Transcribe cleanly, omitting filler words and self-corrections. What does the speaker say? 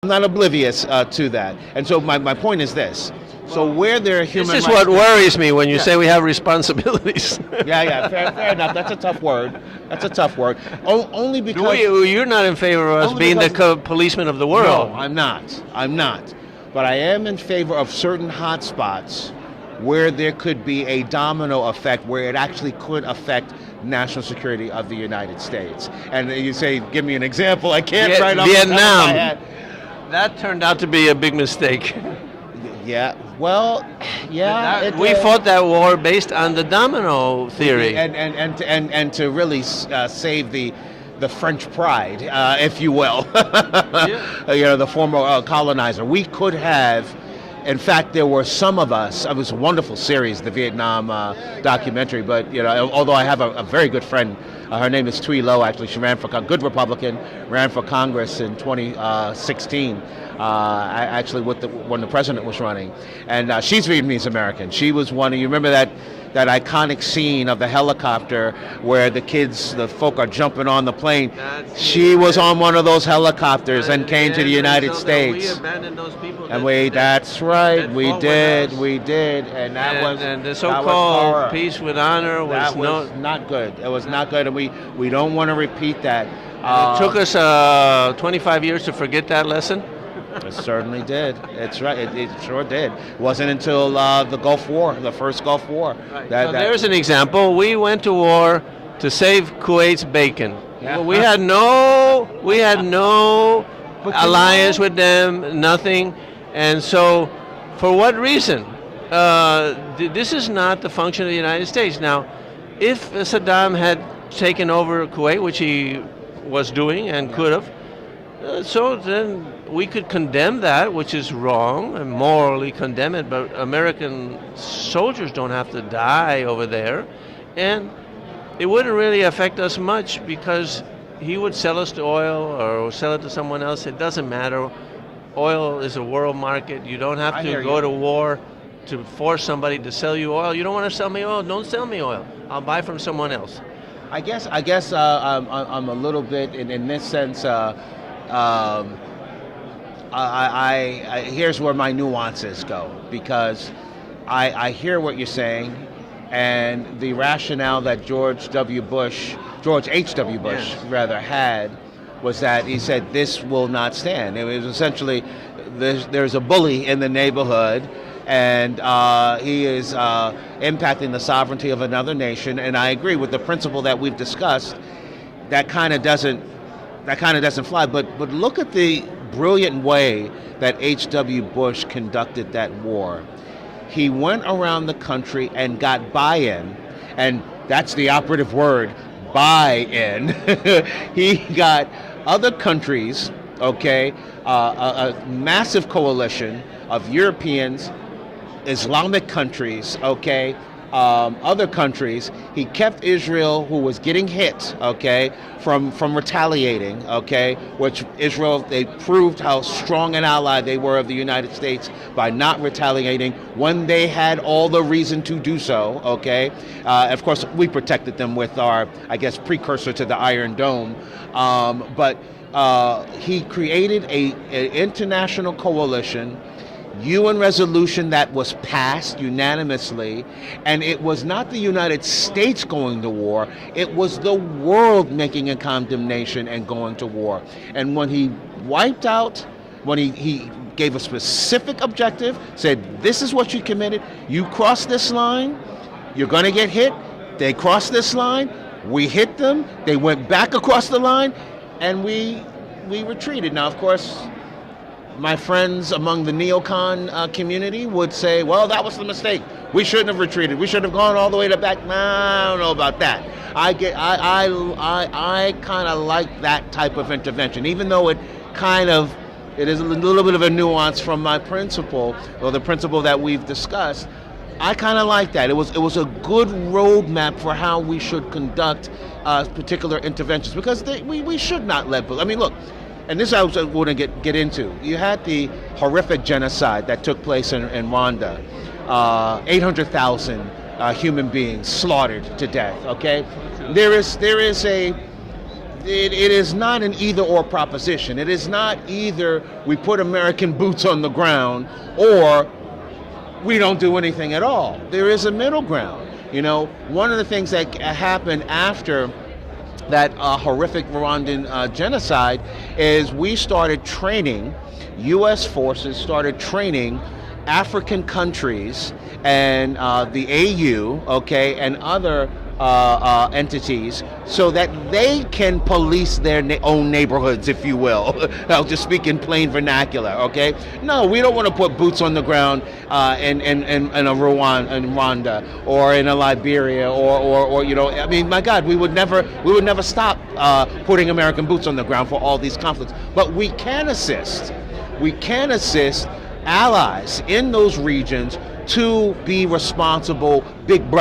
not oblivious to that. And so my point is this. So where there are human This is rights... what worries me when you say we have responsibilities. Yeah, fair enough. That's a tough word. Only because... You're not in favor of us Only being the because- policeman of the world. No, I'm not. But I am in favor of certain hotspots where there could be a domino effect where it actually could affect national security of the United States. And you say, give me an example. I can't right off the top of my head. That turned out to be a big mistake. Yeah, well, yeah. We fought that war based on the domino theory. And to really save the French pride, if you will, the former colonizer. We could have, in fact, there were some of us. It was a wonderful series, the Vietnam documentary. But although I have a very good friend, her name is Thuy Lo. Actually, she ran for good Republican, ran for Congress in 2016. Actually, when the president was running, and she's Vietnamese American. She was one of, you remember that iconic scene of the helicopter where the folk are jumping on the plane. She was on one of those helicopters and came to the United States. We abandoned those people. That's right, we did, and that was and the so-called peace with honor was not good. It was not good, and we don't want to repeat that. It took us 25 years to forget that lesson. It certainly did. It's right. It sure did. It wasn't until the Gulf War, the first Gulf War. Right. There's an example. We went to war to save Kuwait's bacon. Yeah. We had no alliance with them, nothing. And so, for what reason? This is not the function of the United States. Now, if Saddam had taken over Kuwait, which he was doing and could have, so then we could condemn that, which is wrong, and morally condemn it, but American soldiers don't have to die over there. And it wouldn't really affect us much because he would sell us the oil or sell it to someone else. It doesn't matter. Oil is a world market. You don't have to go to war to force somebody to sell you oil. You don't want to sell me oil? Don't sell me oil. I'll buy from someone else. I guess I'm a little bit in this sense. Here's where my nuances go, because I hear what you're saying, and the rationale that George H.W. Bush rather had was that he said this will not stand. It was essentially there's a bully in the neighborhood, and he is impacting the sovereignty of another nation. And I agree with the principle that we've discussed. That kind of doesn't fly. But look at the brilliant way that H.W. Bush conducted that war. He went around the country and got buy-in, and that's the operative word, buy-in. He got other countries, a massive coalition of Europeans, Islamic countries, other countries. He kept Israel, who was getting hit, from retaliating, which Israel, they proved how strong an ally they were of the United States by not retaliating when they had all the reason to do so, Of course, we protected them with our, precursor to the Iron Dome, but he created an international coalition, UN resolution that was passed unanimously, and it was not the United States going to war, it was the world making a condemnation and going to war. And when he wiped out, when he gave a specific objective, said, this is what you committed, you cross this line, you're going to get hit. They crossed this line, we hit them, they went back across the line, and we retreated. Now, of course, my friends among the neocon community would say, well, that was the mistake. We shouldn't have retreated. We should have gone all the way to back. Nah, I don't know about that. I kind of like that type of intervention, even though it is a little bit of a nuance from my principle, or the principle that we've discussed. I kind of like that. It was a good roadmap for how we should conduct particular interventions, because we should not let. I mean, look. And this I was going to get into. You had the horrific genocide that took place in Rwanda. 800,000 human beings slaughtered to death. There is it is not an either-or proposition. It is not either we put American boots on the ground or we don't do anything at all. There is a middle ground. You know, one of the things that happened after that horrific Rwandan genocide is we started training, U.S. forces started training African countries and the AU, okay, and other entities so that they can police their own neighborhoods, if you will. I'll just speak in plain vernacular, okay? No, we don't want to put boots on the ground in Rwanda or in a Liberia or you know, I mean, my God, we would never stop putting American boots on the ground for all these conflicts. But we can assist. We can assist allies in those regions to be responsible big brothers.